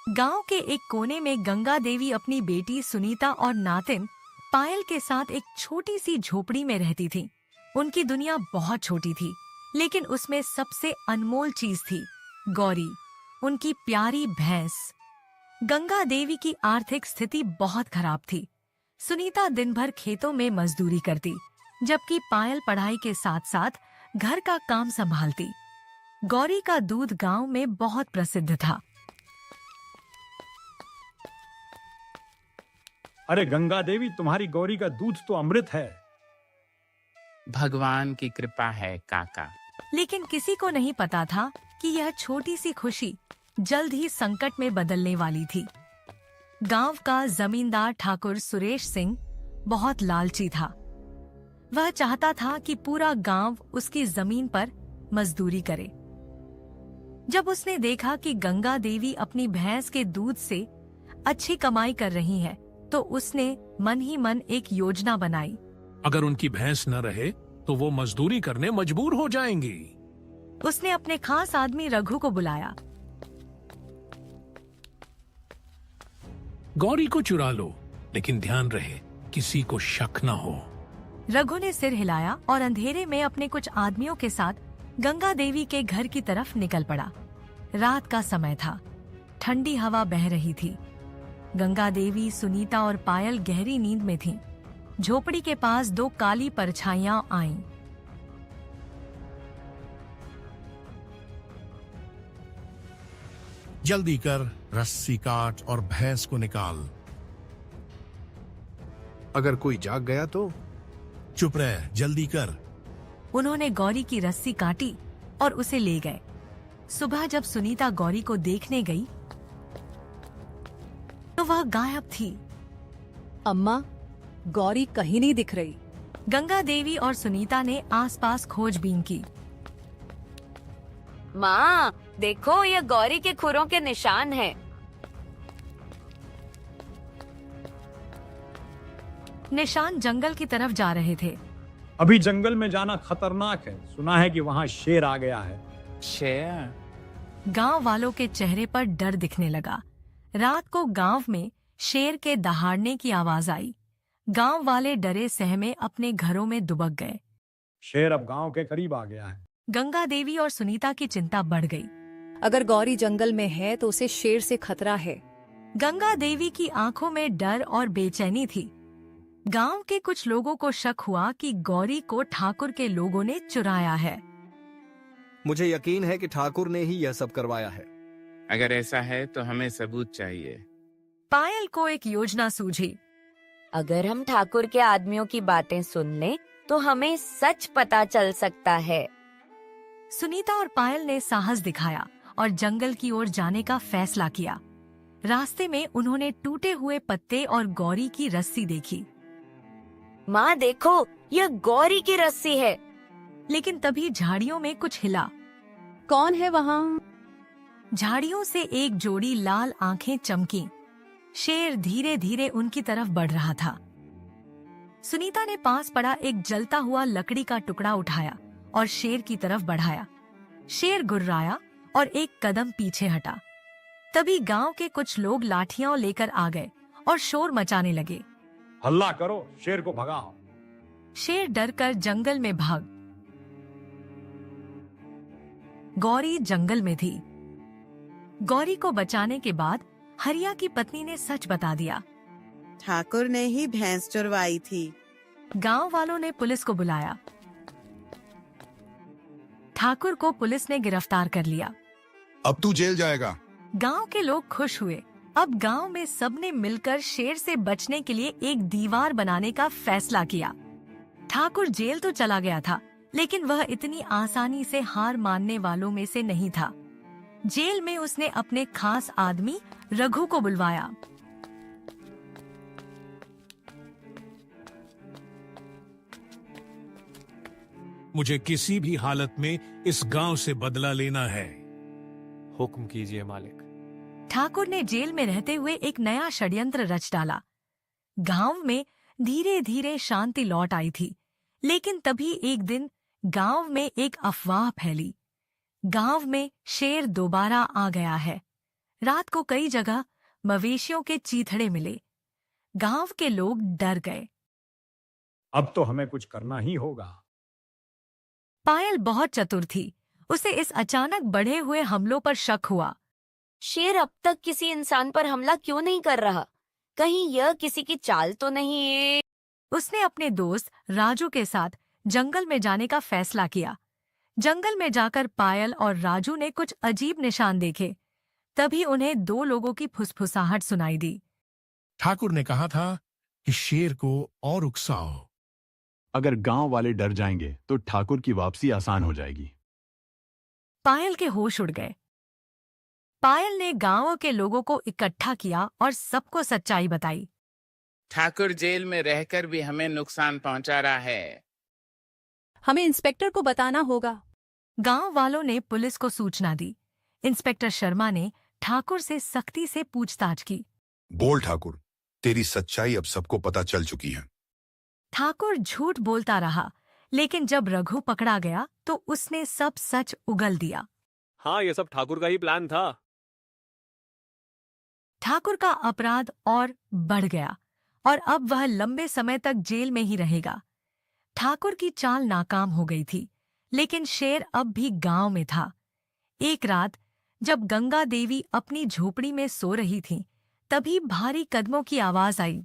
गांव के एक कोने में गंगा देवी अपनी बेटी सुनीता और नातिन पायल के साथ एक छोटी सी झोपड़ी में रहती थीं। उनकी दुनिया बहुत छोटी थी, लेकिन उसमें सबसे अनमोल चीज थी गौरी, उनकी प्यारी भैंस। गंगा देवी की आर्थिक स्थिति बहुत खराब थी। सुनीता दिन भर खेतों में मजदूरी करती, जबकि पायल पढ़ाई के साथ साथ घर का काम संभालती। गौरी का दूध गांव में बहुत प्रसिद्ध था। अरे गंगा देवी, तुम्हारी गौरी का दूध तो अमृत है। भगवान की कृपा है काका। लेकिन किसी को नहीं पता था कि यह छोटी सी खुशी जल्द ही संकट में बदलने वाली थी। गांव का जमींदार ठाकुर सुरेश सिंह बहुत लालची था। वह चाहता था कि पूरा गांव उसकी जमीन पर मजदूरी करे। जब उसने देखा कि गंगा देवी अपनी भैंस के दूध से अच्छी कमाई कर रही है, तो उसने मन ही मन एक योजना बनाई। अगर उनकी भैंस न रहे तो वो मजदूरी करने मजबूर हो जाएंगी। उसने अपने खास आदमी रघु को बुलाया। गौरी को चुरा लो, लेकिन ध्यान रहे किसी को शक न हो। रघु ने सिर हिलाया और अंधेरे में अपने कुछ आदमियों के साथ गंगा देवी के घर की तरफ निकल पड़ा। रात का समय था, ठंडी हवा बह रही थी। गंगा देवी, सुनीता और पायल गहरी नींद में थीं। झोपड़ी के पास दो काली परछाइयां आईं। जल्दी कर, रस्सी काट और भैंस को निकाल। अगर कोई जाग गया तो? चुप रह, जल्दी कर। उन्होंने गौरी की रस्सी काटी और उसे ले गए। सुबह जब सुनीता गौरी को देखने गई तो वह गायब थी। अम्मा, गौरी कहीं नहीं दिख रही। गंगा देवी और सुनीता ने आसपास खोजबीन की। माँ, देखो, ये गौरी के खुरों के निशान हैं। निशान जंगल की तरफ जा रहे थे। अभी जंगल में जाना खतरनाक है। सुना है कि वहाँ शेर आ गया है। शेर? गांव वालों के चेहरे पर डर दिखने लगा। रात को गांव में शेर के दहाड़ने की आवाज आई। गांव वाले डरे सहमे अपने घरों में दुबक गए। शेर अब गांव के करीब आ गया है। गंगा देवी और सुनीता की चिंता बढ़ गई। अगर गौरी जंगल में है तो उसे शेर से खतरा है। गंगा देवी की आंखों में डर और बेचैनी थी। गांव के कुछ लोगों को शक हुआ कि गौरी को ठाकुर के लोगों ने चुराया है। मुझे यकीन है कि ठाकुर ने ही यह सब करवाया है। अगर ऐसा है तो हमें सबूत चाहिए। पायल को एक योजना सूझी। अगर हम ठाकुर के आदमियों की बातें सुन लें, तो हमें सच पता चल सकता है। सुनीता और पायल ने साहस दिखाया और जंगल की ओर जाने का फैसला किया। रास्ते में उन्होंने टूटे हुए पत्ते और गौरी की रस्सी देखी। माँ देखो, यह गौरी की रस्सी है। लेकिन तभी झाड़ियों में कुछ हिला। कौन है वहाँ? झाड़ियों से एक जोड़ी लाल आंखें चमकी। शेर धीरे धीरे उनकी तरफ बढ़ रहा था। सुनीता ने पास पड़ा एक जलता हुआ लकड़ी का टुकड़ा उठाया और शेर की तरफ बढ़ाया। शेर गुर्राया और एक कदम पीछे हटा। तभी गांव के कुछ लोग लाठियां लेकर आ गए और शोर मचाने लगे। हल्ला करो, शेर को भगाओ। शेर डरकर जंगल में भाग। गौरी जंगल में थी। गौरी को बचाने के बाद हरिया की पत्नी ने सच बता दिया। ठाकुर ने ही भैंस चुरवाई थी। गांव वालों ने पुलिस को बुलाया। ठाकुर को पुलिस ने गिरफ्तार कर लिया। अब तू जेल जाएगा। गांव के लोग खुश हुए। अब गांव में सबने मिलकर शेर से बचने के लिए एक दीवार बनाने का फैसला किया। ठाकुर जेल तो चला गया था, लेकिन वह इतनी आसानी से हार मानने वालों में से नहीं था। जेल में उसने अपने खास आदमी रघु को बुलवाया। मुझे किसी भी हालत में इस गांव से बदला लेना है। हुक्म कीजिए मालिक। ठाकुर ने जेल में रहते हुए एक नया षड्यंत्र रच डाला। गांव में धीरे धीरे शांति लौट आई थी, लेकिन तभी एक दिन गांव में एक अफवाह फैली। गांव में शेर दोबारा आ गया है। रात को कई जगह मवेशियों के चीथड़े मिले। गांव के लोग डर गए। अब तो हमें कुछ करना ही होगा। पायल बहुत चतुर थी। उसे इस अचानक बढ़े हुए हमलों पर शक हुआ। शेर अब तक किसी इंसान पर हमला क्यों नहीं कर रहा? कहीं यह किसी की चाल तो नहीं है? उसने अपने दोस्त राजू के साथ जंगल में जाने का फैसला किया। जंगल में जाकर पायल और राजू ने कुछ अजीब निशान देखे। तभी उन्हें दो लोगों की फुसफुसाहट सुनाई दी। ठाकुर ने कहा था कि शेर को और उकसाओ। अगर गांव वाले डर जाएंगे तो ठाकुर की वापसी आसान हो जाएगी। पायल के होश उड़ गए। पायल ने गांव के लोगों को इकट्ठा किया और सबको सच्चाई बताई। ठाकुर जेल में रहकर भी हमें नुकसान पहुंचा रहा है। हमें इंस्पेक्टर को बताना होगा। गांव वालों ने पुलिस को सूचना दी। इंस्पेक्टर शर्मा ने ठाकुर से सख्ती से पूछताछ की। बोल ठाकुर, तेरी सच्चाई अब सबको पता चल चुकी है। ठाकुर झूठ बोलता रहा, लेकिन जब रघु पकड़ा गया तो उसने सब सच उगल दिया। हाँ, ये सब ठाकुर का ही प्लान था। ठाकुर का अपराध और बढ़ गया और अब वह लंबे समय तक जेल में ही रहेगा। ठाकुर की चाल नाकाम हो गई थी, लेकिन शेर अब भी गांव में था। एक रात जब गंगा देवी अपनी झोपड़ी में सो रही थीं, तभी भारी कदमों की आवाज आई।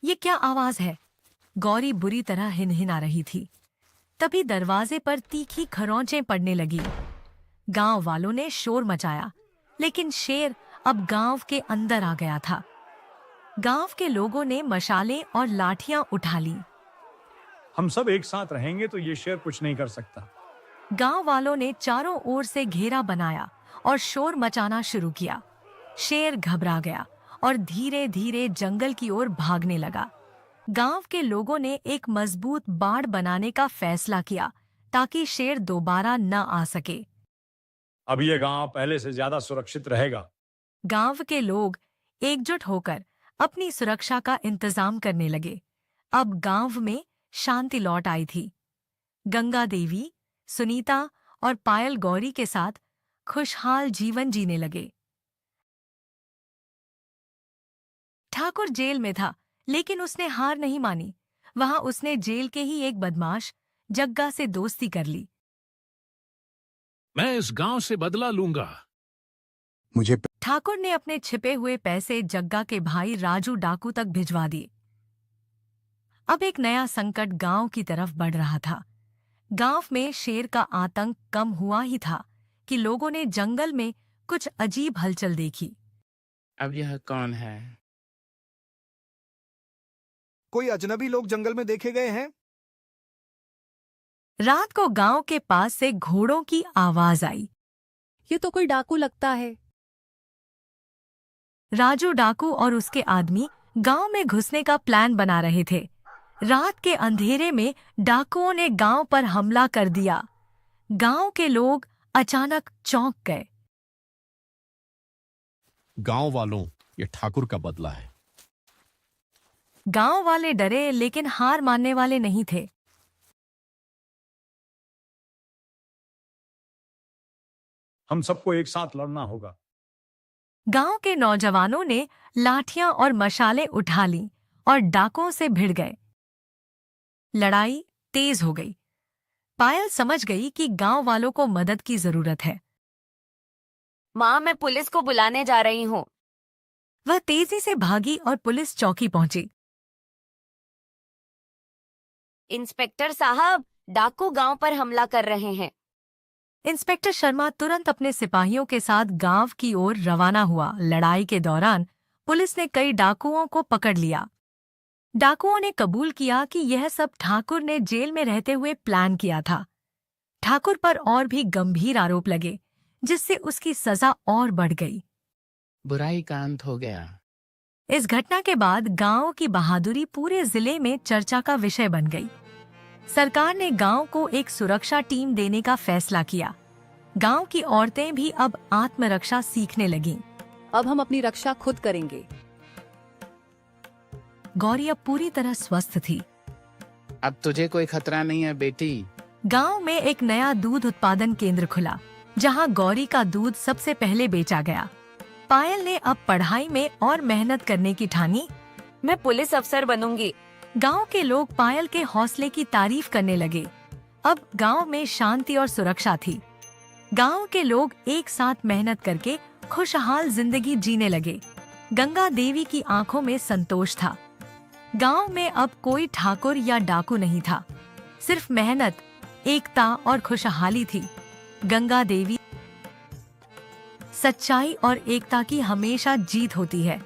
ये क्या आवाज है? गौरी बुरी तरह हिनहिना रही थी। तभी दरवाजे पर तीखी खरोंचें पड़ने लगी। गांव वालों ने शोर मचाया, लेकिन शेर अब गांव के अंदर आ गया था। गांव के लोगों ने मशालें और लाठियां उठा ली। हम सब एक साथ रहेंगे तो ये शेर कुछ नहीं कर सकता। गांव वालों ने चारों ओर से घेरा बनाया और शोर मचाना शुरू किया। शेर घबरा गया और धीरे धीरे जंगल की ओर भागने लगा। गांव के लोगों ने एक मजबूत बाड़ बनाने का फैसला किया ताकि शेर दोबारा न आ सके। अब ये गांव पहले से ज्यादा सुरक्षित रहेगा। गांव के लोग एकजुट होकर अपनी सुरक्षा का इंतजाम करने लगे। अब गांव में शांति लौट आई थी। गंगा देवी, सुनीता और पायल गौरी के साथ खुशहाल जीवन जीने लगे। ठाकुर जेल में था, लेकिन उसने हार नहीं मानी। वहां उसने जेल के ही एक बदमाश जग्गा से दोस्ती कर ली। मैं इस गांव से बदला लूंगा। मुझे ठाकुर ने अपने छिपे हुए पैसे जग्गा के भाई राजू डाकू तक भिजवा दिए। अब एक नया संकट गांव की तरफ बढ़ रहा था। गांव में शेर का आतंक कम हुआ ही था कि लोगों ने जंगल में कुछ अजीब हलचल देखी। अब यह कौन है? कोई अजनबी लोग जंगल में देखे गए हैं? रात को गांव के पास से घोड़ों की आवाज आई। ये तो कोई डाकू लगता है। राजू डाकू और उसके आदमी गांव में घुसने का प्लान बना रहे थे। रात के अंधेरे में डाकुओं ने गांव पर हमला कर दिया। गांव के लोग अचानक चौंक गए। गांव वालों, ये ठाकुर का बदला है। गांव वाले डरे, लेकिन हार मानने वाले नहीं थे। हम सबको एक साथ लड़ना होगा। गांव के नौजवानों ने लाठियां और मशालें उठा लीं और डाकुओं से भिड़ गए। लड़ाई तेज हो गई। पायल समझ गई कि गांव वालों को मदद की जरूरत है। माँ, मैं पुलिस को बुलाने जा रही हूँ। वह तेजी से भागी और पुलिस चौकी पहुंची। इंस्पेक्टर साहब, डाकू गांव पर हमला कर रहे हैं। इंस्पेक्टर शर्मा तुरंत अपने सिपाहियों के साथ गांव की ओर रवाना हुआ। लड़ाई के दौरान पुलिस ने कई डाकुओं को पकड़ लिया। डाकुओं ने कबूल किया कि यह सब ठाकुर ने जेल में रहते हुए प्लान किया था। ठाकुर पर और भी गंभीर आरोप लगे, जिससे उसकी सजा और बढ़ गई। बुराई का अंत हो गया। इस घटना के बाद गांव की बहादुरी पूरे जिले में चर्चा का विषय बन गई। सरकार ने गांव को एक सुरक्षा टीम देने का फैसला किया। गांव की औरतें भी अब आत्मरक्षा सीखने लगीं। अब हम अपनी रक्षा खुद करेंगे। गौरी अब पूरी तरह स्वस्थ थी। अब तुझे कोई खतरा नहीं है बेटी। गांव में एक नया दूध उत्पादन केंद्र खुला। जहां गौरी का दूध सबसे पहले बेचा गया। पायल ने अब पढ़ाई में और मेहनत करने की ठानी। मैं पुलिस अफसर बनूंगी। गांव के लोग पायल के हौसले की तारीफ करने लगे। अब गांव में शांति और सुरक्षा थी। गांव के लोग एक साथ मेहनत करके खुशहाल जिंदगी जीने लगे। गंगा देवी की आंखों में संतोष था। गांव में अब कोई ठाकुर या डाकू नहीं था, सिर्फ मेहनत, एकता और खुशहाली थी। गंगा देवी, सच्चाई और एकता की हमेशा जीत होती है।